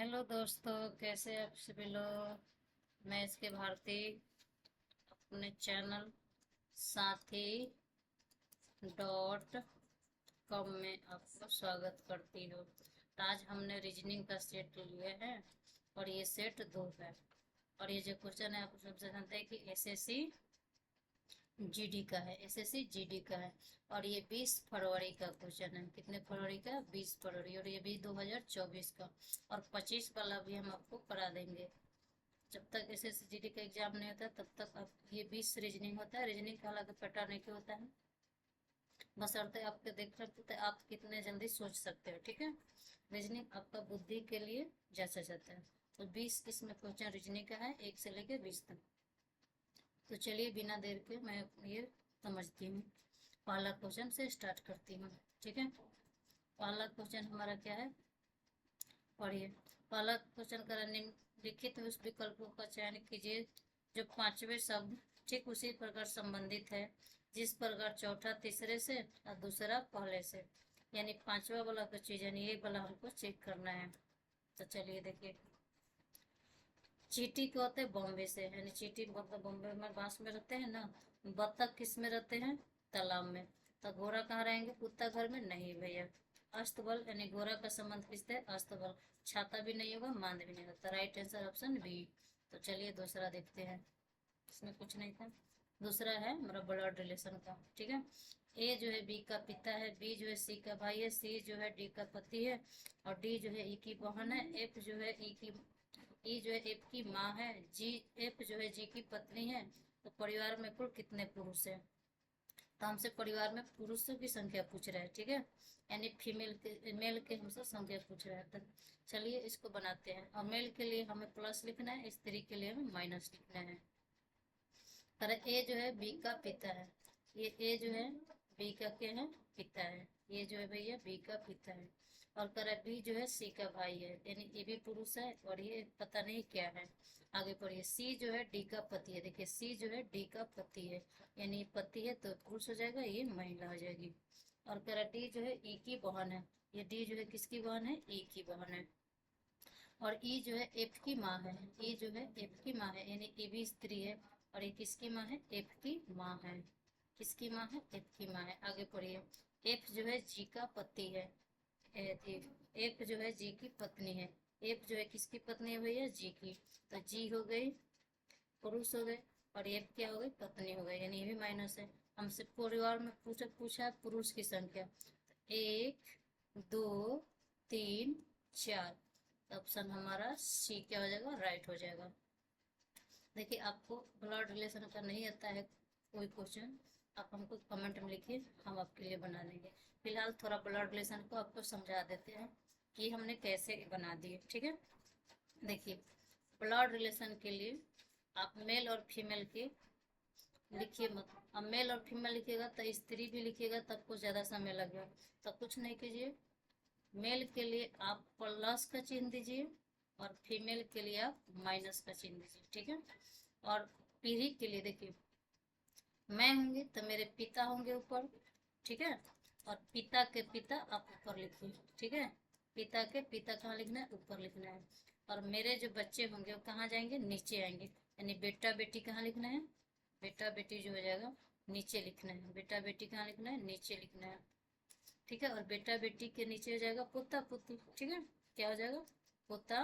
Hello दोस्तों, कैसे आप सभी लोग। मैं इसके भारती अपने चैनल साथी डॉट कॉम में आपको स्वागत करती हूँ। आज हमने रीजनिंग का सेट लिया है और ये सेट 2 है। और ये जो क्वेश्चन है आप सबसे जानते हैं कि एसएससी जीडी का है, एसएससी जीडी का है। और ये 20 फरवरी का क्वेश्चन है। कितने फरवरी का? 20 फरवरी। और ये भी 2024 का। और 25 वाला भी हम आपको करा देंगे। जब तक एसएससी जीडी का एग्जाम नहीं होता तब तक आप ये 20 रीजनिंग होता है। रीजनिंग का अलग पैटर्न एक ही होता है, बशर्ते आपके देख सकते आप कितने जल्दी सोच सकते हो। ठीक है, रीजनिंग आपका बुद्धि के लिए जांचा जाता है। तो 20 इसमें क्वेश्चन रीजनिंग का है, 1 से लेकर 20 तक। तो चलिए बिना देर के मैं ये समझती हूँ। पहला क्वेश्चन से स्टार्ट करती हूँ। ठीक है, पहला क्वेश्चन हमारा क्या है, पढ़िए। पहला क्वेश्चन का निम्नलिखित उस विकल्पों का चयन कीजिए जो पांचवें शब्द ठीक उसी प्रकार संबंधित है जिस प्रकार चौथा तीसरे से और दूसरा पहले से। यानी पांचवा वाला का चीज यानी ये वाला हमको चेक करना है। तो चलिए देखिए, चींटी को होते हैं बॉम्बे से, यानी चींटी मतलब बॉम्बे में बांस में रहते हैं ना। बत्तख किस में रहते हैं? तालाब में। तो घोड़ा कहाँ रहेंगे? कुत्ता घर में नहीं भैया। अस्तबल यानी घोड़ा का संबंध किससे? अस्तबल। छाता भी नहीं होगा, मांद भी नहीं होता। Right answer option B. तो चलिए दूसरा देखते हैं, इसमें कुछ नहीं था। दूसरा है हमारा ब्लड रिलेशन का। ठीक है, ए जो है बी का पिता है, बी जो है सी का भाई है, सी जो है डी का पति है, और डी जो है ई की बहन है, एफ जो है ई जो है एफ की माँ है, जी एफ जो है जी की पत्नी है। तो परिवार में कुल कितने पुरुष हैं? तो हमसे परिवार में पुरुषों की संख्या पूछ रहा है। ठीक है, यानी फीमेल के मेल के हमसे संख्या पूछ रहा है। तो चलिए इसको बनाते हैं। और मेल के लिए हमें प्लस लिखना है, स्त्री के लिए हमें माइनस लिखना है। अरे ए जो है बी का पिता है, ये ए जो है बी का क्या है? पिता है। ये जो है भैया बी का पिता है। और करा बी जो है सी का भाई है, यानी ये भी पुरुष है और ये पता नहीं क्या है। आगे पढ़िए, सी जो है डी का पति है। देखिए सी जो है डी का पति है, यानी ये पति है तो पुरुष हो जाएगा, ये महिला हो जाएगी। और करा डी जो है ई की बहन है, ये डी जो है किसकी बहन है? ई की बहन है। और ई जो है एफ की माँ है, ई जो है एफ की माँ है, यानी ए भी स्त्री है। और ये किसकी माँ है? एफ की माँ है। किसकी माँ है? एफ की माँ है। आगे पढ़िए, एफ जो है जी का पति है, एफ जो है जी की पत्नी है। एफ जो है किसकी पत्नी है भैया? जी की। तो जी हो गई, पुरुष हो गए, और एफ क्या हो गई? पत्नी हो गई, यानी ये भी माइनस है। हमसे परिवार में पूछा पूछा पुरुष की संख्या, 1 2 3 4। ऑप्शन हमारा सी क्या हो जाएगा? राइट हो जाएगा। देखिए आपको ब्लड रिलेशन का नहीं आता है कोई क्वेश्चन, आप हमको कमेंट में लिखिए, हम आपके लिए बना देंगे। फिलहाल थोड़ा ब्लड रिलेशन को आपको समझा देते हैं कि हमने कैसे बना दिए। ठीक है, देखिए ब्लड रिलेशन के लिए आप मेल और फीमेल की लिखिए मत। अब मेल और फीमेल लिखिएगा तो स्त्री भी लिखिएगा तब कुछ ज़्यादा समय लगेगा। तो कुछ नहीं कीजिए, मेल के लिए आप प्लस का चिन्ह दीजिए और फीमेल के लिए आप माइनस का चिन्ह दीजिए। ठीक है, और पीढ़ी के लिए देखिए, मैं होंगी तो मेरे पिता होंगे ऊपर। ठीक है, और पिता के पिता आप ऊपर लिखिए। ठीक है, पिता के पिता कहाँ लिखना है? ऊपर लिखना है। और मेरे जो बच्चे होंगे वो कहाँ जाएंगे? नीचे आएंगे। यानी बेटा बेटी कहाँ लिखना है? बेटा बेटी जो हो जाएगा नीचे लिखना है। बेटा बेटी कहाँ लिखना है? नीचे लिखना है। ठीक है, और बेटा बेटी के नीचे हो जाएगा पोता पोती। ठीक है, क्या हो जाएगा? पोता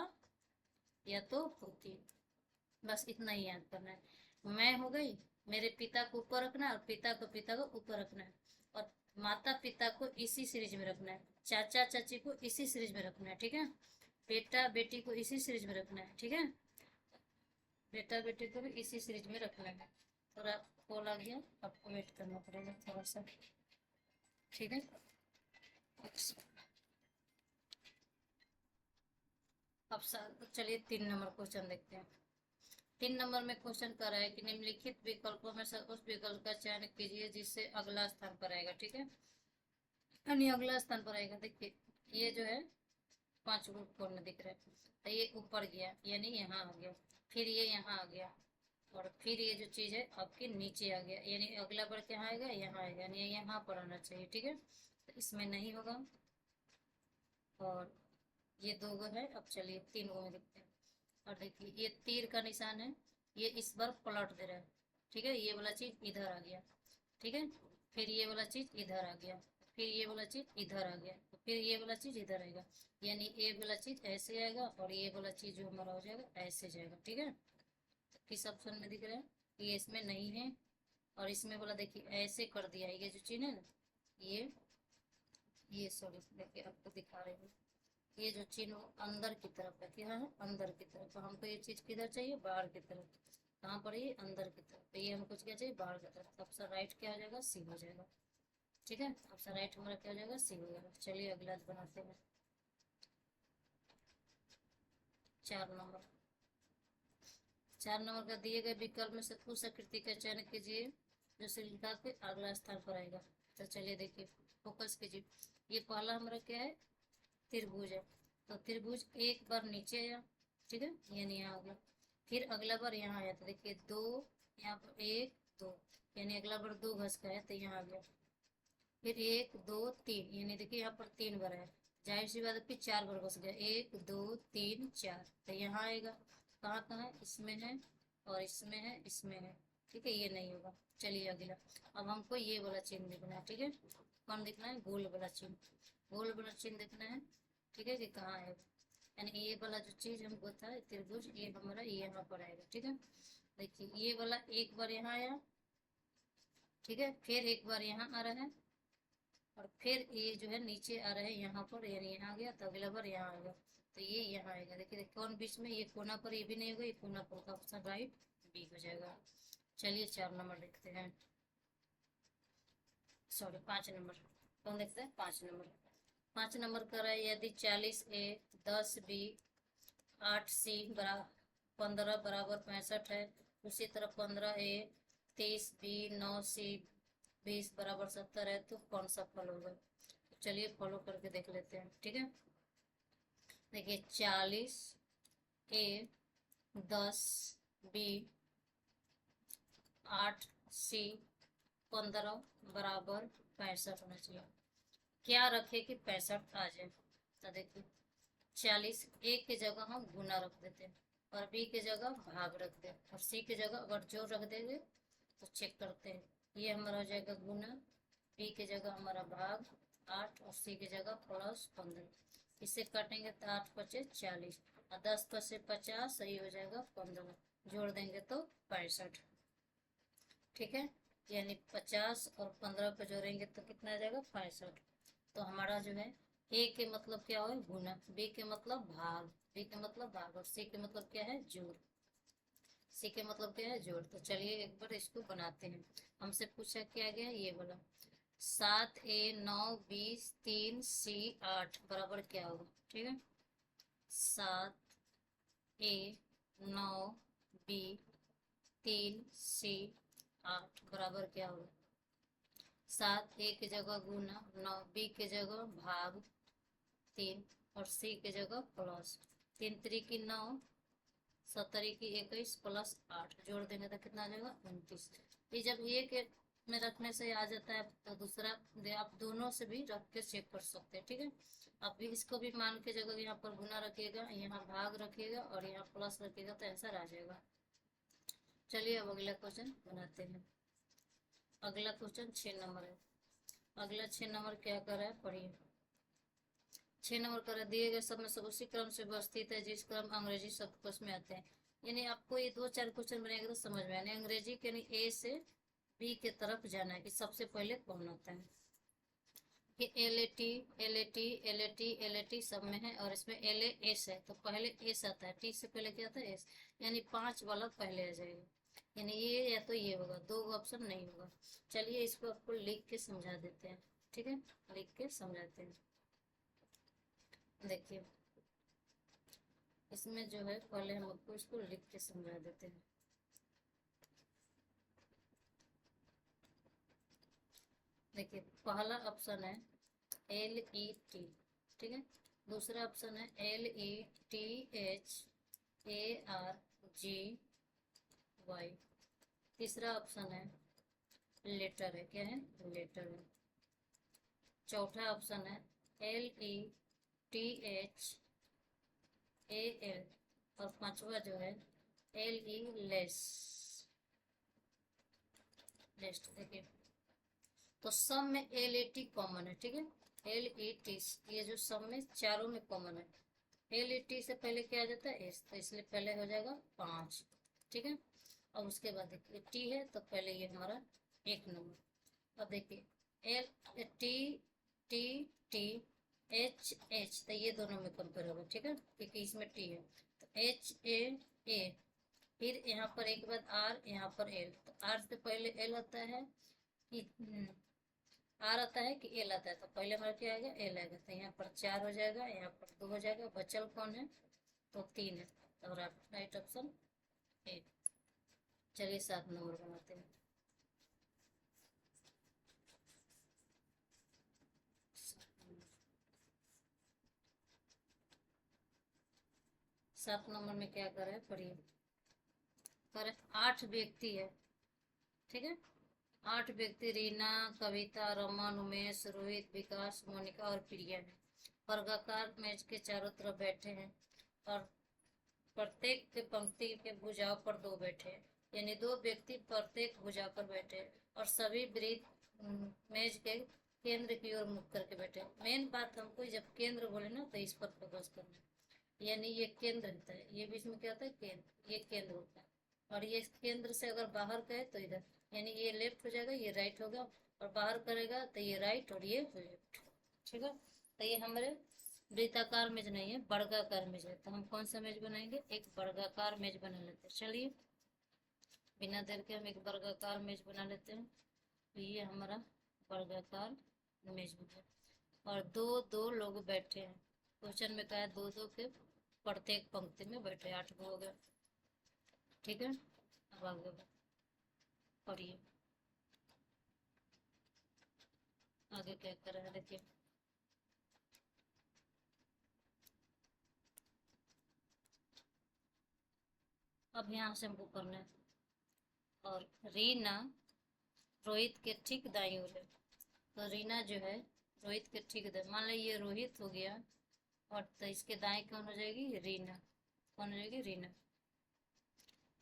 या तो पोती। बस इतना ही याद करना है। मैं हो गई, मेरे पिता को ऊपर रखना है और पिता को ऊपर रखना है। और माता पिता को इसी सीरीज में रखना है, चाचा चाची को इसी सीरीज में रखना है। ठीक है, बेटा बेटी को इसी सीरीज में रखना है। ठीक है, बेटा बेटी को भी इसी सीरीज में रखना है। थोड़ा कॉल आ गया, आपको वेट करना पड़ेगा थोड़ा सा। ठीक है, अब चलिए 3 नंबर क्वेश्चन देखते हैं। 3 नंबर में क्वेश्चन कर रहा है कि निम्नलिखित विकल्पों में से उस विकल्प का चयन कीजिए जिससे अगला स्थान पर आएगा। ठीक है, यानी अगला स्थान पर आएगा। देखिए ये जो है 5 कोण दिख रहा है, तो ये ऊपर गया यानी यहाँ आ गया, फिर ये यहाँ आ गया, और फिर ये जो चीज है आपके नीचे आ गया, यानी अगला बढ़ के यहाँ आएगा, यहाँ आएगा, यानी यहाँ पर आना चाहिए। ठीक है, तो इसमें नहीं होगा। और ये 2 गो है, अब चलिए 3 गो में देखते हैं। और देखिए ये तीर का निशान है, ये इस बार पलट दे रहा है, ठीक है, ये वाला चीज इधर आ गया, ठीक है, फिर ये वाला चीज इधर आ गया, फिर ये वाला चीज इधर आ गया, तो फिर ये वाला चीज इधर आएगा, यानी ये वाला चीज ऐसे आएगा और ये वाला चीज जो हमारा हो जाएगा ऐसे जाएगा, ठीक है। तो किस ऑप्शन में दिख रहा है, ये इसमें नहीं है, और इसमें वाला देखिए ऐसे कर दिया, ये जो चीज है ना, ये सॉरी देखिए आपको दिखा रही हूँ, ये जो चिन्ह अंदर की तरफ है, क्या है, अंदर की तरफ, तो हमको ये चीज किधर चाहिए, बाहर की तरफ, कहाँ पर ये अंदर की तरफ, तो ये हमको क्या चाहिए, बाहर की तरफ, तो ऑप्शन राइट क्या हो जाएगा, सी हो जाएगा, ठीक है, ऑप्शन राइट हमारा क्या हो जाएगा, सी हो जाएगा। चलिए अगला बनाते हैं 4 नंबर। 4 नंबर का दिए गए विकल्प में से उस आकृति का चयन कीजिए जो श्रृंखला के अगला स्थान पर आएगा। तो चलिए देखिए, फोकस कीजिए, ये पहला हमारा क्या है, त्रिभुज है, तो त्रिभुज एक बार नीचे आया, ठीक है, यानी यहाँ आ गया, फिर अगला बार यहाँ आया, तो देखिए 2, यहाँ पर 1 2, यानी अगला बार 2 घस का है तो यहाँ आ गया, फिर 1 2 3, यानी देखिए यहाँ पर 3 बार है, जाहिर सी बात है, फिर 4 बार घस गया, 1 2 3 4, तो यहाँ आएगा, कहाँ कहाँ है, इसमें है और इसमें है, इसमें है, ठीक है, ये नहीं होगा। चलिए अगला, अब हमको ये वाला चिन्ह देखना है, ठीक है, कौन देखना है, गोल वाला चिन्ह, गोल वाला चिन्ह देखना है, ठीक है, कि कहाँ है, यानी ये वाला जो चीज हमको था त्रिभुज, ये हमारा यहाँ पर आएगा, ठीक है। देखिए ये वाला एक बार यहाँ आया, ठीक है, फिर एक बार यहाँ आ रहा है, और फिर ये जो है नीचे आ रहा है यहाँ पर, यानी यहाँ आ गया, तो अगला बार यहाँ आएगा, तो ये यहाँ आएगा, देखिए कौन बीच में, ये कोना पर, ये भी नहीं होगा, ये कोना पर का ऑप्शन राइट बी हो जाएगा। चलिए 4 नंबर देखते हैं, सॉरी 5 नंबर, कौन देखते हैं, 5 नंबर। 5 नंबर कर रहा है, यदि 40A 10B 8C बराबर 15 बराबर 65 है, उसी तरह 15A 30B 9C 20 बराबर 70 है, तो कौन सा फल होगा। चलिए फॉलो करके देख लेते हैं, ठीक है। देखिए 40A 10B 8C 15 बराबर 65 होना चाहिए, क्या रखे कि 65 आ जाए। तो देखिए 40 ए की जगह हम गुना रख देते हैं, और बी की जगह भाग रख दे, और सी की जगह अगर जोड़ रख देंगे तो चेक करते हैं, ये हमारा हो जाएगा गुना, बी की जगह हमारा भाग 8, और सी की जगह +15, इसे काटेंगे तो 8 पचे 40, और 10 पचे 50, सही हो जाएगा 15, जोड़ देंगे तो 65, ठीक है, यानी 50 और 15 को जोड़ेंगे तो कितना आ जाएगा 65। तो हमारा जो है ए के मतलब क्या हो, गुना, बी के मतलब भाग, बी के मतलब भाग, और सी के मतलब क्या है, जोड़, सी के मतलब क्या है, जोड़। तो चलिए एक बार इसको बनाते हैं, हमसे पूछा क्या गया, ये बोला 7A 9 20 3C 8 बराबर क्या होगा, ठीक है, 7A 9 B 3C 8 बराबर क्या होगा, 7A की जगह गुना, 9B की जगह भाग 3, और सी की जगह प्लस, 3 3 की 9, 17 की 21 +8, जोड़ देंगे तो कितना आ जाएगा 29। ये जब एक में रखने से आ जाता है, तो दूसरा आप दोनों से भी रख के चेक कर सकते हैं, ठीक है। अब भी इसको भी मान के जगह यहाँ पर गुना रखिएगा, यहाँ भाग रखिएगा, और यहाँ प्लस रखिएगा, तो आंसर आ जाएगा। चलिए अब अगला क्वेश्चन बनाते हैं। अगला क्वेश्चन 6 नंबर है। अगला 6 नंबर क्या कर रहा है, पढ़िए। 6 नंबर कर दिए गए सब में सब उसी क्रम से व्यवस्थित है जिस क्रम अंग्रेजी शब्दकोश में आते हैं, यानी आपको ये 2 4 क्वेश्चन बनेगा तो समझ में आने, अंग्रेजी के यानी ए से बी के तरफ जाना है कि सबसे पहले कौन होता है, कि एल ए टी सब में है, और इसमें एल ए एस है, तो पहले एस आता है, टी से पहले क्या आता है, एस, यानी 5 वाला पहले आ जाएगा, यानी ये या तो ये होगा, 2 ऑप्शन नहीं होगा। चलिए इसको आपको लिख के समझा देते हैं, ठीक है, लिख के समझाते हैं। देखिए इसमें जो है पहले हम आपको इसको लिख के समझा देते हैं। देखिए पहला ऑप्शन है LET, ठीक है, दूसरा ऑप्शन है LETHARGY, तीसरा ऑप्शन है लेटर है, क्या है, लेटर है, चौथा ऑप्शन है LETHARGY, ए एल, और पांचवा जो है एल ई लेस। नेक्स्ट देखिए, तो सब में एल ए टी कॉमन है, ठीक है। एल ई टी ये जो सब में चारों में कॉमन है। एल ई टी से पहले क्या आ जाता है एस, तो इसलिए पहले हो जाएगा 5, ठीक है। और उसके बाद देखिए टी है तो पहले ये हमारा 1 नंबर। अब देखिए L T T T H H, तो ये दोनों में कंपेयर होगा, ठीक है, क्योंकि इसमें टी है। तो एच ए ए, फिर यहाँ पर एक बार आर, यहाँ पर एल, तो आर से पहले एल आता है कि आर आता है कि एल आता है, तो पहले हमारा क्या आएगा एल आएगा, तो यहाँ पर 4 हो जाएगा, यहाँ पर 2 हो जाएगा, बचल कौन है तो 3 है, तो राइट ऑप्शन ए। चलिए 7 नंबर बनाते हैं। 7 नंबर में क्या करें पढ़िए, करें 8 व्यक्ति है, ठीक है। 8 व्यक्ति रीना, कविता, रमन, उमेश, रोहित, विकास, मोनिका और प्रिया है। वर्गाकार मेज के चारों तरफ बैठे हैं और प्रत्येक के पंक्ति के भुजाओं पर 2 बैठे हैं, यानी 2 व्यक्ति प्रत्येक भुजा पर बैठे हैं और सभी वृत्त मेज के केंद्र की ओर मुख करके बैठे हैं। मेन बात हमको जब केंद्र बोले ना तो इस पर फोकस करना है, यानी ये केंद्र होता है, ये बीच में क्या होता है केंद्र, ये केंद्र होता है। और ये केंद्र से अगर बाहर गए तो इधर, यानी ये लेफ्ट हो जाएगा, ये राइट होगा, और बाहर करेगा तो ये राइट और ये लेफ्ट, ठीक है। तो ये हमारे वृत्ताकार मेज नहीं है, वर्गाकार मेज है, तो हम कौन सा मेज बनाएंगे, एक वर्गाकार मेज बना लेते हैं। चलिए बिना देर के हम एक वर्गाकार मेज बना लेते हैं। तो ये हमारा वर्गाकार मेज बना, और 2-2 लोग बैठे हैं। क्वेश्चन में कहा है 2-2 के प्रत्येक पंक्ति में बैठे, 8 हो गए, ठीक है। अब आगे पढ़िए, आगे क्या कर रहा है देखिए। अब यहाँ से हमको करना है, और रीना रोहित के ठीक दाईं ओर है, तो रीना जो है रोहित के ठीक दाएं, मान लो ये रोहित हो गया, और तो इसके दाएं कौन हो जाएगी रीना, कौन हो जाएगी रीना।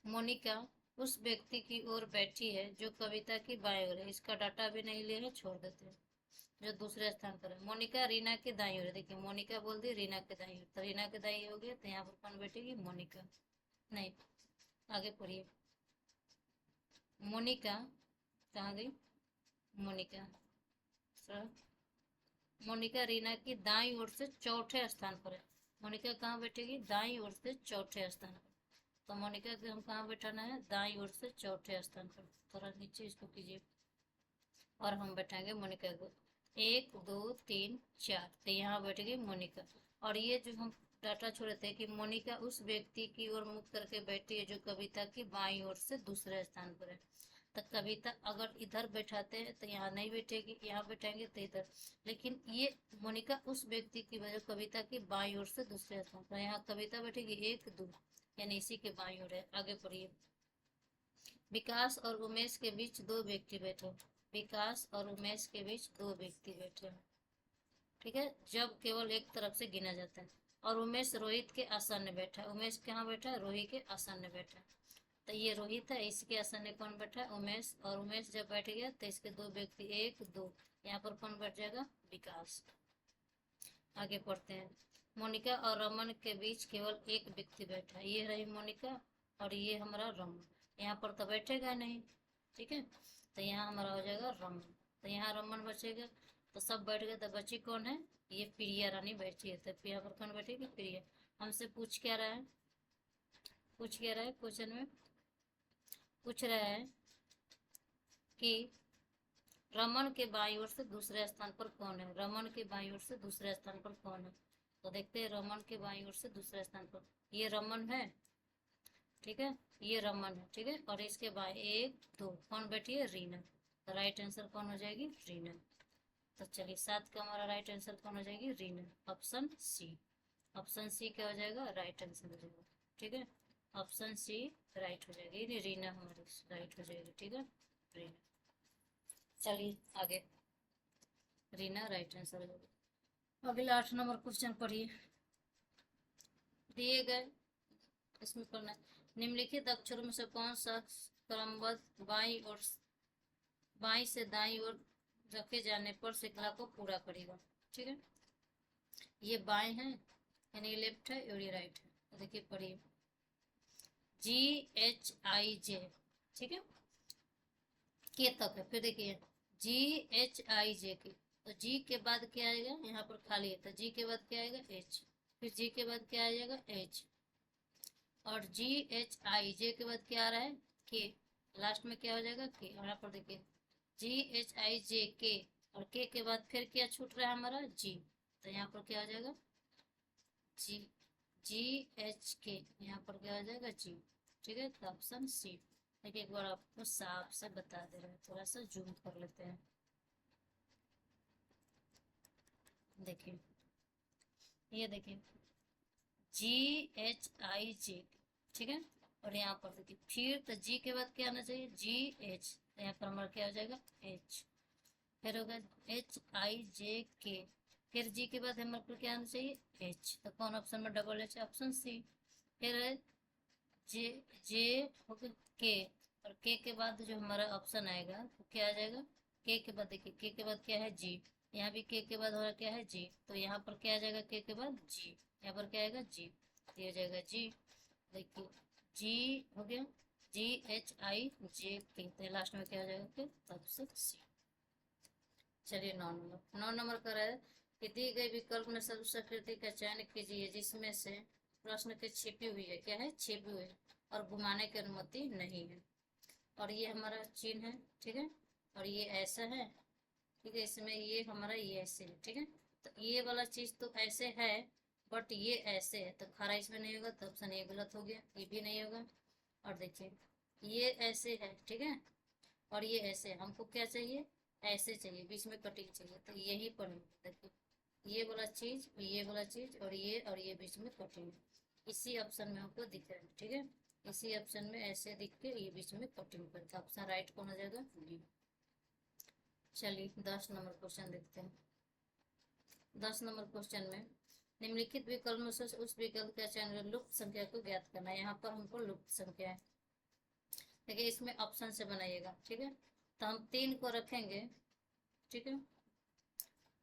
मोनिका उस व्यक्ति की ओर बैठी है जो कविता की बाईं ओर है, इसका डाटा भी नहीं ले, छोड़ देते हैं, जो दूसरे स्थान पर है। मोनिका रीना के दाईं ओर, देखिए मोनिका बोल दी रीना के दाईं ओर, तो रीना के दाईं हो गया, तो यहाँ पर कौन बैठेगी मोनिका, नहीं। आगे पढ़िए, मोनिका कहाँ गई, मोनिका सर, मोनिका रीना की दाईं ओर से चौथे स्थान पर है। मोनिका कहाँ बैठेगी दाईं ओर से चौथे स्थान पर, तो मोनिका को हम कहाँ बैठाना है दाईं ओर से चौथे स्थान पर, थोड़ा नीचे इसको कीजिए, और हम बैठाएंगे मोनिका को 1 2 3 4, तो यहाँ बैठ गई मोनिका। और ये जो हम डाटा छोड़े थे कि मोनिका उस व्यक्ति की ओर मुख करके बैठी है जो कविता की बाईं ओर से दूसरे स्थान पर है, तो कविता अगर इधर बैठाते हैं तो यहाँ नहीं बैठेगी, यहाँ बैठाएंगे तो इधर, लेकिन ये मोनिका उस व्यक्ति की वजह कविता की बाईं ओर से दूसरे स्थान पर, यहाँ कविता बैठेगी 1 2, यानी इसी के बाईं ओर है। आगे पढ़िए, विकास और उमेश के बीच 2 व्यक्ति बैठे, विकास और उमेश के बीच 2 व्यक्ति बैठे हैं, ठीक है, जब केवल एक तरफ से गिना जाता है। और उमेश रोहित के आसन बैठा है, उमेश कहाँ बैठा है रोहित के आसन में बैठा है, तो ये रोहित है, इसके आसन में कौन बैठा है उमेश, और उमेश जब बैठ गया तो इसके 2 व्यक्ति 1 2, यहाँ पर कौन बैठ जाएगा विकास। आगे पढ़ते हैं, मोनिका और रमन के बीच केवल एक व्यक्ति बैठा है, ये रही मोनिका और ये हमारा रमन, यहाँ पर तो बैठेगा नहीं, ठीक है, तो यहाँ हमारा हो जाएगा रमन, तो यहाँ रमन बचेगा, तो सब बैठ गए, तो बची कौन है ये प्रिया रानी बैठी है, तो यहाँ पर कौन बैठेगी प्रिया। हमसे पूछ क्या रहा है, पूछ क्या रहा है क्वेश्चन में, पूछ रहा है कि रमन के बाईं ओर से दूसरे स्थान पर कौन है, रमन के बाईं ओर से दूसरे स्थान पर कौन है, तो देखते हैं रमन के बाईं ओर से दूसरे स्थान पर ये रमन है, ठीक है, ये रमन है, ठीक है, और इसके बाईं 1 2 कौन बैठी है रीना, तो राइट आंसर कौन हो जाएगी रीना। तो चलिए 7 का हमारा राइट आंसर कौन हो जाएगी Reena, option C, option C क्या हो जाएगा राइट आंसर हो जाएगा, ठीक है, ऑप्शन सी राइट हो जाएगी, ये रीना हमारी राइट हो जाएगी, ठीक है रीना। चलिए आगे, रीना राइट आंसर हो जाएगा। अगला 8 नंबर क्वेश्चन पढ़िए, दिए गए, इसमें करना है निम्नलिखित अक्षरों में से कौन सा क्रमबद्ध बाई से दाई ओर रखे जाने पर श्रृंखला को पूरा करेगा। ठीक है, ये बाएं है यानी ये लेफ्ट है और ये राइट है। तो देखिए पढ़िए, GHIJ, ठीक है, के तक है। फिर देखिए GHIJ के, तो जी के बाद क्या आएगा, यहाँ पर खाली है तो जी के बाद क्या आएगा H, फिर जी के बाद क्या आ जाएगा H, और GHIJ के बाद क्या आ रहा है के, लास्ट में क्या हो जाएगा के। और यहाँ पर देखिए GHIJ के, और के बाद फिर क्या छूट रहा है हमारा जी, तो यहाँ पर क्या हो जाएगा GHK, यहाँ पर क्या हो जाएगा जी। ठीक है, तो ऑप्शन सी। देखिए एक बार आपको साफ से बता दे रहे हैं, थोड़ा सा जूम कर लेते हैं। देखिए ये देखिए GHIJ, ठीक है, और यहाँ पर देखिए फिर तो जी के बाद क्या आना चाहिए GH, तो यहाँ पर हमारा क्या हो जाएगा H, फिर होगा HIJK, फिर जी के बाद हमारे को क्या आना चाहिए H, तो कौन ऑप्शन में डबल H, ऑप्शन सी। फिर है जे होगा के, और के बाद जो हमारा ऑप्शन आएगा तो क्या आ जाएगा के बाद देखिए के बाद क्या है जी, यहाँ भी के बाद हो रहा क्या है जी, तो यहाँ पर क्या आ जाएगा के बाद जी, यहाँ पर क्या आएगा जी, ये हो जाएगा जी। देखिए जी हो गया GHIJK, तो लास्ट में क्या हो जाएगा फिर ऑप्शन सी। चलिए 9 नंबर कर रहा है कि दी गई विकल्प में सबसे आकृति का चयन कीजिए जिसमें से प्रश्न की छिपी हुई है, क्या है छिपी हुई है और घुमाने की अनुमति नहीं है। और ये हमारा चिन्ह है, ठीक है, और ये ऐसा है, ठीक है, इसमें ये हमारा ये ऐसे है, ठीक है, तो ये वाला चीज तो ऐसे है बट ये ऐसे है, तो खरा इसमें नहीं होगा, तो ऑप्शन ये गलत हो गया, ये भी नहीं होगा। और देखिए ये ऐसे है, ठीक है, और ये ऐसे, हमको क्या चाहिए ऐसे चाहिए, बीच में कटिंग चाहिए, तो यही पर देखिए ये वाला चीज, ये वाला चीज, और ये बीच में कटिंग, इसी ऑप्शन में हमको दिख रहा है। ठीक है, इसी ऑप्शन में ऐसे दिख के ये बीच में कटिंग करता, ऑप्शन राइट कौन हो जाएगा डी। चलिए 10 नंबर क्वेश्चन देखते हैं। 10 नंबर क्वेश्चन में निम्नलिखित विकल्प में से उस विकल्प का चयन लुप्त संख्या को ज्ञात करना है। यहाँ पर हमको लुप्त संख्या है, देखिए इसमें ऑप्शन से बनाइएगा, ठीक है, तो हम 3 को रखेंगे, ठीक है,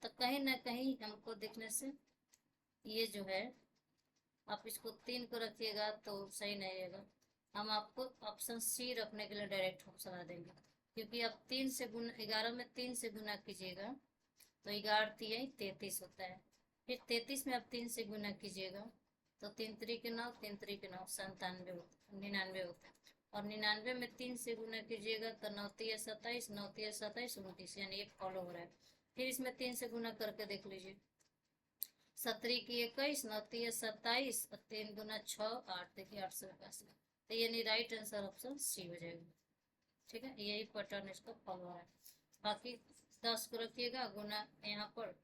तो कहीं ना कहीं हमको देखने से ये जो है, आप इसको 3 को रखिएगा तो सही नहीं रहेगा, हम आपको ऑप्शन सी रखने के लिए डायरेक्ट सलाह देंगे, क्योंकि आप 3 से गुना 11 में 3 से गुना कीजिएगा तो 11 यही 33 होता है, फिर 33 में आप 3 से गुना कीजिएगा तो 3 3 9, 3 3 9 97 होता है, 99 होता है, और 99 में 3 से गुना कीजिएगा तो 9 3 27, 9 3 27 29, यानी ये फॉलो हो रहा है। फिर इसमें 3 से गुना करके देख लीजिए, 17 की 21, 9 3 27, और 3 गुना 6 8, देखिए 881, तो यानी राइट आंसर ऑप्शन सी हो जाएगा। ठीक है, यही पैटर्न इसका फॉलो है। बाकी 10 को रखिएगा गुना यहाँ पर,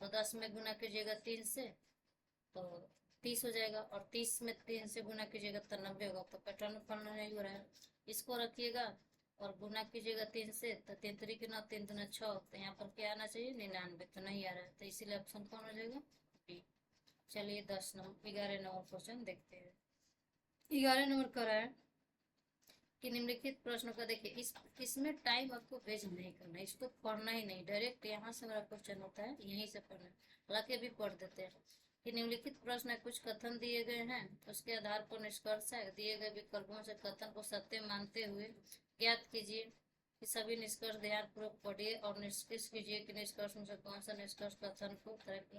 तो 10 में गुना कीजिएगा 3 से तो 30 हो जाएगा, और 30 में 3 से गुना कीजिएगा तो 90 होगा, तो पैटर्न फॉलो नहीं हो रहा है। इसको रखिएगा और गुना कीजिएगा 3 से तो 3 3 9, 3 2 6, तो यहाँ पर क्या आना चाहिए 99, तो नहीं आ रहा है, तो इसीलिए ऑप्शन कौन हो जाएगा बी। चलिए 11 नंबर क्वेश्चन देखते हैं। 11 नंबर का है कि निम्नलिखित प्रश्नों का देखिए, इसमें टाइम आपको वेस्ट नहीं करना है, इसको पढ़ना ही नहीं, डायरेक्ट यहाँ से मेरा क्वेश्चन होता है यहीं से पढ़ना है, हालांकि अभी पढ़ देते हैं कि निम्नलिखित प्रश्न कुछ कथन दिए गए हैं, उसके आधार पर निष्कर्ष है, दिए गए विकल्पों से कथन को सत्य मानते हुए ज्ञात कीजिए कि सभी निष्कर्ष ध्यानपूर्वक पढ़िए और निष्कर्ष कीजिए कि निष्कर्ष में से कौन सा निष्कर्ष कथन को करेक्ट।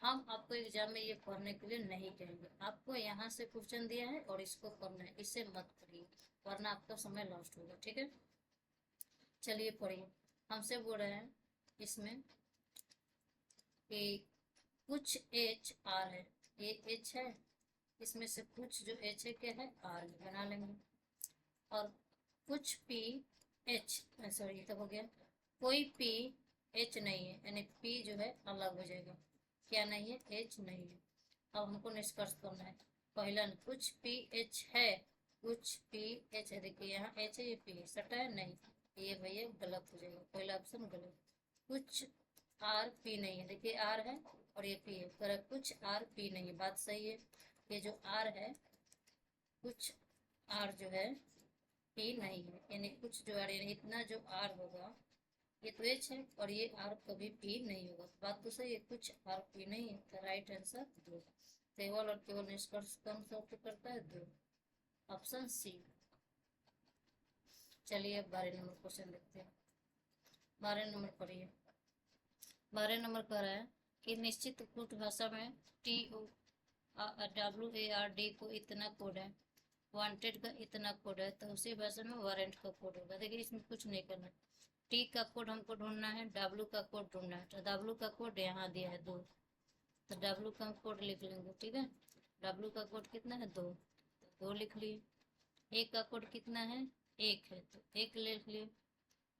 हम आपको एग्जाम में ये पढ़ने के लिए नहीं कहेंगे, आपको यहाँ से क्वेश्चन दिया है और इसको पढ़ना है, इससे मत पढ़िए वरना आपका समय लॉस्ट होगा। ठीक है, चलिए पढ़िए, हमसे बोल रहे हैं इसमें कि कुछ एच आर है, ये एच है, इसमें से कुछ जो एच है क्या है आर बना लेंगे, और कुछ पी एच, सॉरी तब हो गया, कोई पी एच नहीं है, यानी पी जो है अलग हो जाएगा, क्या नहीं है एच नहीं है। अब हमको निष्कर्ष करना है, पहला कुछ पी एच है, कुछ पी एच है, देखिए यहाँ एच है, ये पी है, सटा है नहीं, ये भैया गलत हो जाएगा, पहला ऑप्शन गलत। कुछ आर पी नहीं है, देखिए आर है और ये पी है, पर कुछ आर पी नहीं है, बात सही है। ये जो आर है, कुछ आर जो है पी नहीं है, यानी कुछ जो आर, यानी इतना जो आर होगा ये तो एच है, और ये आर कभी पी नहीं होगा। बात तो सही है, कुछ आर पी नहीं है, तो राइट आंसर दो। केवल और केवल निष्कर्ष कौन सा करता है? दो, ऑप्शन सी। चलिए अब 12 नंबर क्वेश्चन देखते हैं। 12 नंबर पढ़िए। 12 नंबर कह रहा है कि निश्चित कूट भाषा में टी ओ WARD को इतना कोड है, वांटेड का इतना कोड है, तो उसी भाषा में वारंट का कोड होगा। देखिए इसमें कुछ नहीं करना, टी का कोड हमको ढूंढना है, डब्ल्यू का कोड ढूंढना है। तो डब्ल्यू का कोड यहाँ दिया है 2, तो डब्ल्यू का हम कोड लिख लेंगे, ठीक है। डब्ल्यू का कोड कितना है? 2, तो 2 लिख लिए। ए का कोड कितना है? 1 है, तो 1 लिख लिए।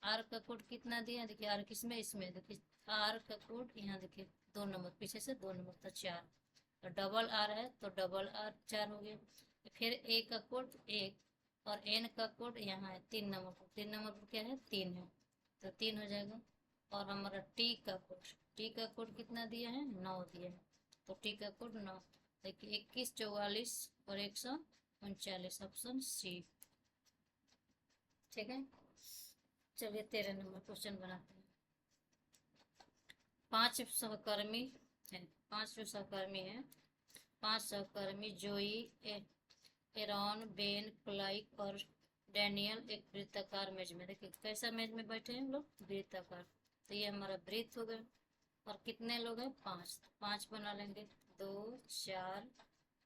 आर का कोड कितना दिया? देखिए आर किसमें? इसमें। देखिए आर का कोड यहाँ देखिए 2 नंबर, पीछे से 2 नंबर, तो 4। तो डबल आर है तो डबल आर 4 हो गया। फिर ए का कोड 1, और एन का कोड यहाँ है 3 नंबर पर। 3 नंबर पर क्या है? 3 है, तो 3 हो जाएगा। और हमारा टी का कोड कितना दिया है? 9 दिया है, तो टी का कोड 9। देखिए 21, 44 और 139, ऑप्शन सी, ठीक है। चलिए 13 नंबर क्वेश्चन बनाते हैं। 5 सहकर्मी है, 5 जो सहकर्मी है, 5 सहकर्मी जोई, एरॉन, बेन, क्लाइक और डैनियल एक वृत्ताकार मेज में, देखिए कैसा मेज में बैठे हैं लोग? वृत्ताकार। तो ये हमारा वृत्त हो गया। और कितने लोग हैं? 5, 5 बना लेंगे, 2, 4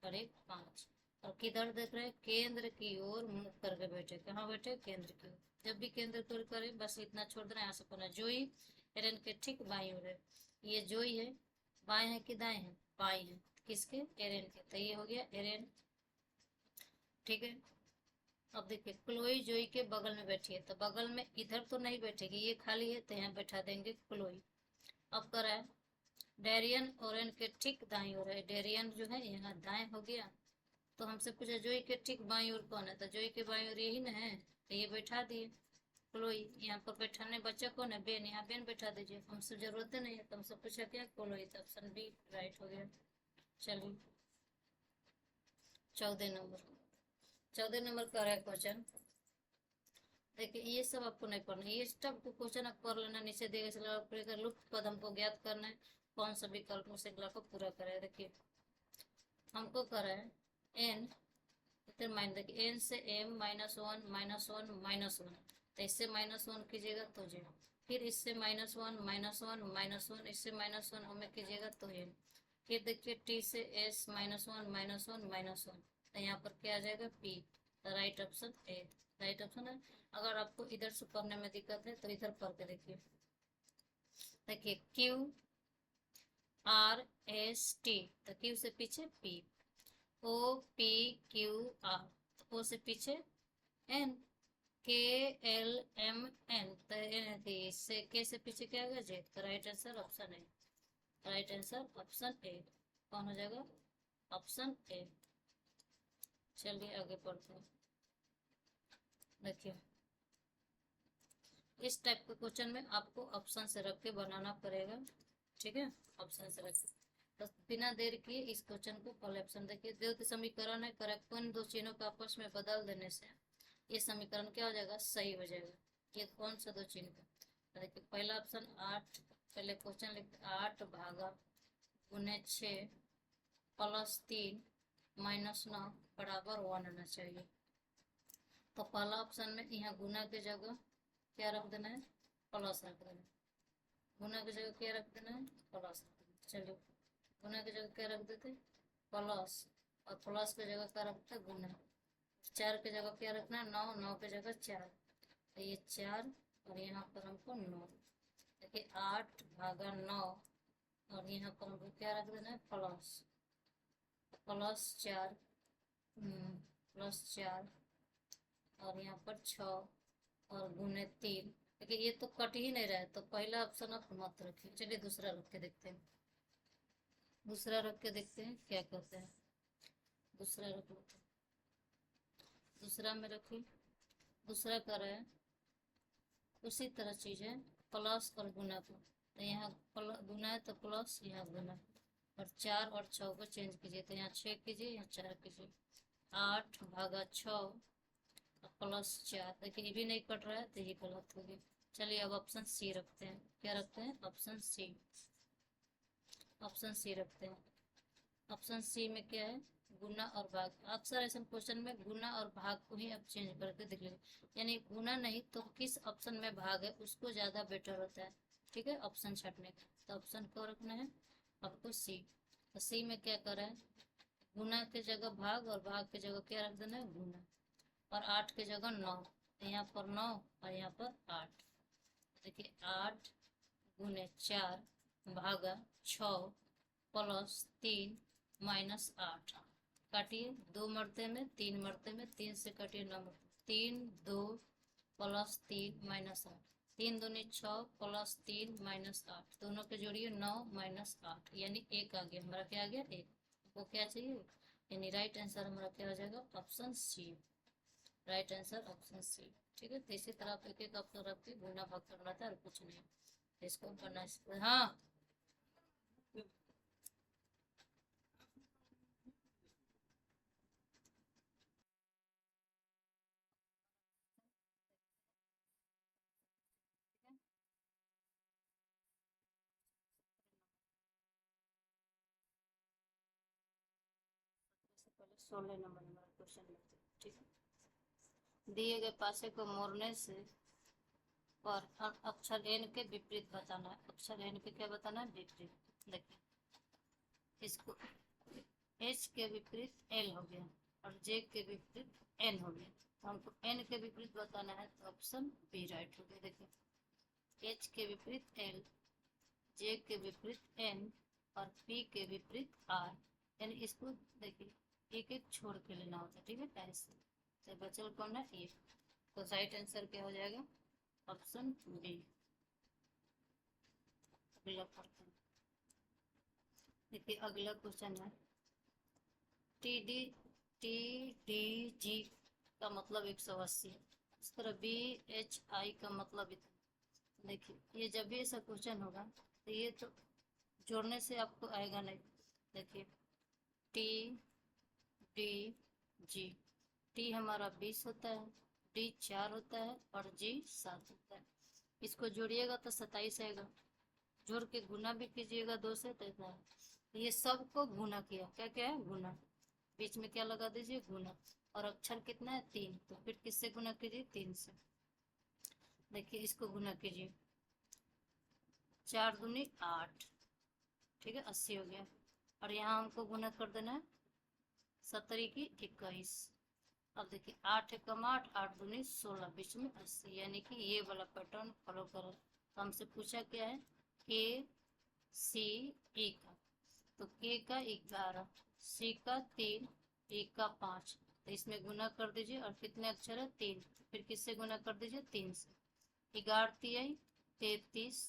और 1, 5। और किधर देख रहे हैं? केंद्र की ओर मुख करके बैठे। कहाँ बैठे? केंद्र की ओर। जब भी केंद्र की ओर करें बस इतना छोड़ देना, यहाँ से पढ़ना। जोई एरन के ठीक बाई ओर है, ये जोई है, बाएं है कि दाएं है? बाएं है, किसके? एरन के, तो ये हो गया एरन, ठीक है। अब देखिए क्लोई जोई के बगल में बैठी है, तो बगल में इधर तो नहीं बैठेगी, ये खाली है, तो यहाँ बैठा देंगे क्लोई। अब कर रहा है डेरियन ओरेन के ठीक दाएं ओर है, डेरियन जो है यहाँ दाएं हो गया। तो हमसे पूछा जोई के ठीक बाईं ओर कौन है, तो जोई के बाईं ओर यही ना है, तो ये बैठा दिए क्लोई। यहाँ पर बैठाने बच्चा कौन है? बेन, यहाँ बेन बैठा दीजिए, हमसे जरूरत नहीं है, तो हमसे पूछा क्या? क्लोई, तो ऑप्शन बी राइट हो गया। चलिए 14 नंबर का है क्वेश्चन। देखिए ये सब आपको नहीं पढ़ना, ये सब क्वेश्चन आप कर लेना, नीचे दिए गए लुप्त पद हमको ज्ञात करना है, कौन सा विकल्प में श्रृंखला को पूरा करे। देखिए हमको कर रहा है एन, फिर माइन देखिए एन से एम -1 -1 -1, तो इससे -1 कीजिएगा तो 0, फिर इससे -1 -1 -1, इससे -1 हमें कीजिएगा तो एन, फिर देखिए टी से एस -1 -1 -1, तो यहाँ पर क्या आ जाएगा? पी, तो right option A, right option है। अगर आपको इधर से पढ़ने में दिक्कत है तो इधर पढ़ के देखिए। देखिए क्यू आर एस टी, तो क्यू से पीछे P, O P Q R, तो ओ से पीछे एन, के एल एम एन, तो इससे के से पीछे क्या होगा? जेड, तो right answer option A, right answer option A, कौन हो जाएगा? Option A. चलिए आगे पढ़ते हैं। देखिए इस टाइप के क्वेश्चन में आपको ऑप्शन से रख के बनाना पड़ेगा, ठीक है, ऑप्शन से रख के। तो बिना देर किए इस क्वेश्चन को पहले ऑप्शन देखिए। द्वैत समीकरण है, करेक्ट, इन दो चिन्हों को आपस में बदल देने से ये समीकरण क्या हो जाएगा? सही हो जाएगा। ये कौन सा दो चिन्ह का? तो देखिए पहला ऑप्शन 8, पहले क्वेश्चन लिखते 8 भागा गुने 6 प्लस 3 -9 बराबर 1 आना चाहिए। तो पहला ऑप्शन में यहाँ गुना की जगह क्या रख देना है? प्लस रख देना है। गुना की जगह क्या रख देना है? प्लस रख देना। चलिए गुना की जगह क्या रख देते? प्लस, और प्लस की जगह क्या रखते? गुना। 4 की जगह क्या रखना है? 9, 9 की जगह 4, तो ये 4 और यहाँ पर हमको 9। देखिए 8 भागा 9, और यहाँ पर हमको क्या रख देना है? प्लस, +4, +4 और यहाँ पर 6 और गुने 3। देखिए ये तो कट ही नहीं रहा है, तो पहला ऑप्शन आप मत रखिए। चलिए दूसरा रख के देखते हैं, दूसरा रख के देखते हैं क्या कहते हैं। दूसरा रख लेते हैं, दूसरा में रखिए। दूसरा कर रहा है उसी तरह चीज है, प्लस और गुना को, तो यहाँ गुना है तो प्लस, यहाँ गुना, और 4 और 6 को चेंज कीजिए, तो यहाँ 6 कीजिए, यहाँ 4 कीजिए। 8 भागा 6 प्लस 4, देखिए ये भी नहीं कट रहा है तो ये गलत हो गया। चलिए अब ऑप्शन सी रखते हैं। क्या रखते हैं? Option C. ऑप्शन सी रखते हैं। ऑप्शन सी में क्या है? गुना और भाग। अक्सर ऐसे क्वेश्चन में गुना और भाग को ही आप चेंज करके देख लीजिए, यानी गुना नहीं तो किस ऑप्शन में भाग है उसको ज्यादा बेटर होता है। ठीक है, ऑप्शन छटने का। तो ऑप्शन को रखना है आपको सी। तो सी में क्या कर रहा है? गुना के जगह भाग और भाग के जगह क्या रख देना है? गुना। और 8 के जगह 9, तो यहाँ पर 9 और यहाँ पर 8। देखिए 8 गुने 4 भागा 6 प्लस 3 माइनस 8। काटिए, 2 मरते में 3 मरते में 3 से काटिए 9 मरते 3 2 प्लस 3 माइनस 8। 3 दूनी 6 प्लस 3 माइनस 8, दोनों के जोड़िए 9 माइनस 8, यानी 1 आ गया हमारा। क्या आ गया? 1। वो क्या चाहिए? यानी राइट आंसर हमारा क्या हो जाएगा? Option C. Right answer option C. ठीक है, तो इसी तरह आप एक एक ऑप्शन रख के गुना भाग करना था और कुछ नहीं। इसको करना है। हाँ, सबसे पहले 16 नंबर हमारा क्वेश्चन लेते हैं। ठीक है, दिए गए पासे को मोड़ने से पर अक्षर एन के विपरीत बताना है। अक्षर एन के क्या बताना है? विपरीत। देखिए इसको एच के विपरीत एल हो गया और जे के विपरीत एन हो गया। तो हमको एन के विपरीत बताना है, तो ऑप्शन बी राइट हो गया। देखिए एच के विपरीत एल, जे के विपरीत एन और पी के विपरीत आर, यानी इसको देखिए एक एक छोड़ के लेना होता है। ठीक है, ऐसे तो बचल कौन है? ये। तो राइट आंसर क्या हो जाएगा? Option B. अगला पढ़ते हैं। देखिए अगला क्वेश्चन है T D T D G का मतलब 180 है। इस तरह बी एच आई का मतलब इतना। देखिए ये जब भी ऐसा क्वेश्चन होगा तो ये तो जोड़ने से आपको आएगा नहीं। देखिए टी डी जी, टी हमारा 20 होता है, डी 4 होता है और जी 7 होता है। इसको जोड़िएगा तो 27 आएगा। जोड़ के गुना भी कीजिएगा 2 से तो इतना है। तो ये सबको गुना किया। क्या क्या है? गुना। बीच में क्या लगा दीजिए? गुना। और अक्षर कितना है? 3, तो फिर किससे गुना कीजिए? 3 से। देखिए इसको गुना कीजिए, 4 दूनी 8। ठीक है, 80 हो गया। और यहाँ हमको गुना कर देना है 17 की 21। अब देखिए 8 एकम 8, 8 दूनी 16, बीच में 80, यानी कि ये वाला पैटर्न फॉलो करो। तो हमसे पूछा क्या है? के सी ई का, तो के का 11, सी का 3, ई का 5। तो इसमें गुना कर दीजिए और कितने अक्षर है? 3। फिर किससे गुना कर दीजिए? 3 से। 11 तिया 33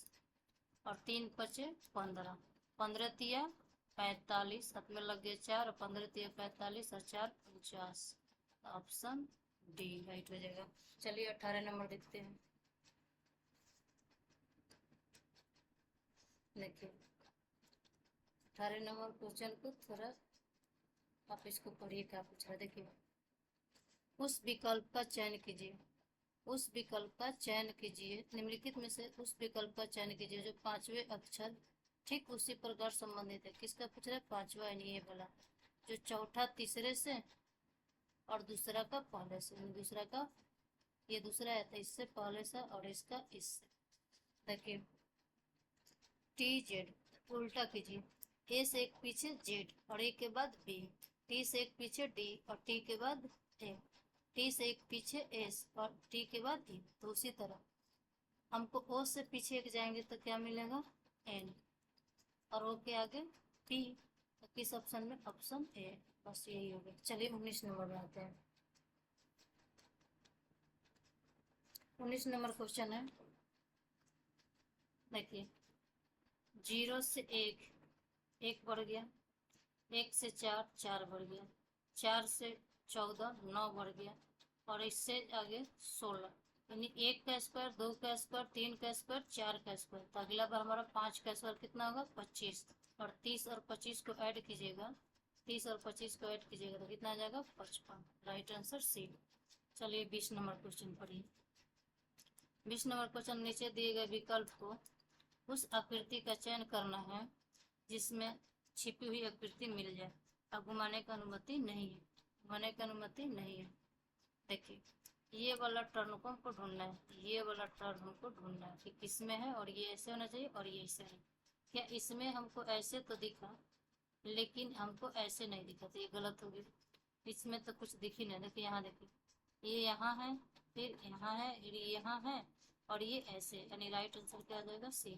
और 3 पचे 15, 15 तिया 45, हाथ में लग गया 4, 15 तिया 45 और 4 49। ऑप्शन डी राइट हो जाएगा। चलिए 18 नंबर देखते हैं। देखिए 18 नंबर क्वेश्चन को थोड़ा आप इसको पढ़िए क्या पूछ रहा है। देखिए उस विकल्प का चयन कीजिए, उस विकल्प का चयन कीजिए, निम्नलिखित में से उस विकल्प का चयन कीजिए जो पांचवें अक्षर ठीक उसी प्रकार संबंधित है। किसका पूछ रहा है? पांचवा, यानी ये वाला जो चौथा तीसरे से और दूसरा का पहले से, दूसरा का ये दूसरा है तो इससे पहले से और इसका इससे। देखिए टी जेड उल्टा कीजिए, ए से एक पीछे जेड और ए के बाद बी, टी से एक पीछे डी और टी के बाद ए, टी से एक पीछे एस और टी के बाद डी। तो उसी तरह हमको ओ से पीछे एक जाएंगे तो क्या मिलेगा? एन, और ओ के आगे पी। तो किस ऑप्शन में? Option A. बस यही हो गया। चलिए 19 नंबर में आते हैं। 19 नंबर क्वेश्चन है। देखिए 0 से 1, 1 बढ़ गया, 1 से 4, 4 बढ़ गया, 4 से 14, 9 बढ़ गया और इससे आगे 16, यानी 1 का स्क्वायर, 2 का स्क्वायर, 3 का स्क्वायर, 4 का स्क्वायर। तो अगला बार हमारा 5 का स्क्वायर कितना होगा? 25। और 30 और 25 को ऐड कीजिएगा, 30 और 25 को ऐड कीजिएगा तो कितना आ जाएगा 55। Right answer C. चलिए 20 नंबर क्वेश्चन पढ़िए। 20 नंबर क्वेश्चन, नीचे दिए गए विकल्प को उस आकृति का चयन करना है जिसमें छिपी हुई आकृति मिल जाए। अब घुमाने की अनुमति नहीं है, घुमाने की अनुमति नहीं है। देखिए ये वाला टर्न को हमको ढूंढना है, ये वाला टर्न हमको ढूंढना है कि किसमें है, और ये ऐसे होना चाहिए और ये ऐसे है। क्या इसमें हमको ऐसे तो दिखा लेकिन हमको ऐसे नहीं दिखा, तो ये गलत हो गया। इसमें तो कुछ दिख ही नहीं। देखिए यहाँ देखिए, ये यहाँ है, फिर यहाँ है, फिर यहाँ है, और ये ऐसे, यानी राइट आंसर क्या आ जाएगा सी।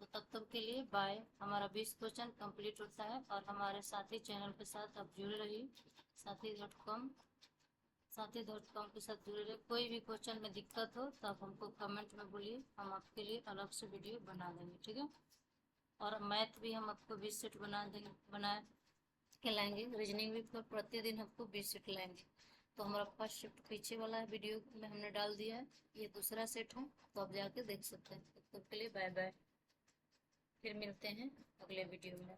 तो तब तक के लिए बाय। हमारा 20 क्वेश्चन कंप्लीट होता है और हमारे साथी चैनल के साथ आप जुड़े रहिए, साथी.com के साथ जुड़े रहिए। कोई भी क्वेश्चन में दिक्कत हो तो आप हमको कमेंट में बोलिए, हम आपके लिए अलग से वीडियो बना देंगे, ठीक है। और मैथ भी हम आपको 20 सेट बना के लाएंगे, रीजनिंग भी प्रतिदिन आपको 20 सेट लाएंगे। तो हमारा फर्स्ट शिफ्ट पीछे वाला है, वीडियो में हमने डाल दिया है, ये दूसरा सेट है, तो आप जाके देख सकते हैं। तब तक के लिए बाय बाय, फिर मिलते हैं अगले वीडियो में।